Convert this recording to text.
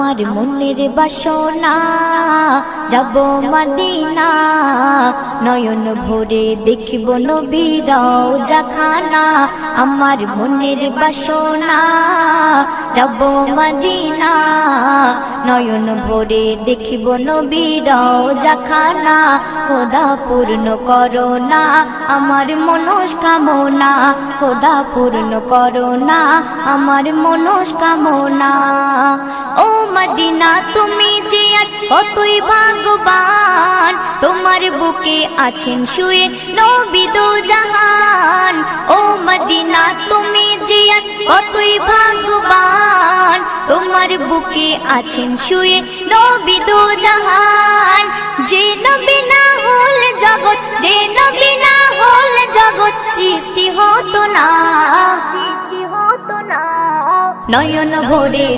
আমার মনের বাসনা যাব মদিনা নয়ন ভরে দেখিব নবীর রওজাখানা আমার মনের বাসনা যাব মদিনা নয়ন ভরে দেখিব নবীর রওজাখানা খোদা পূর্ণ করো না আমার মনস্কামনা খোদা পূর্ণ করো না আমার মনস্কামনা ও মদিনা তুমি যে কতই ভাগ্যবান তোমার বুকে আছেন শুয়ে নবী দো জাহান ও মদিনা তুমি যে কতই ভাগ্যবান তোমার বুকে আছেন শুয়ে নবী দো জাহান যে নবী না হল জগৎ যে নবী না হল জগৎ সৃষ্টি হতো না নয়ন ভরে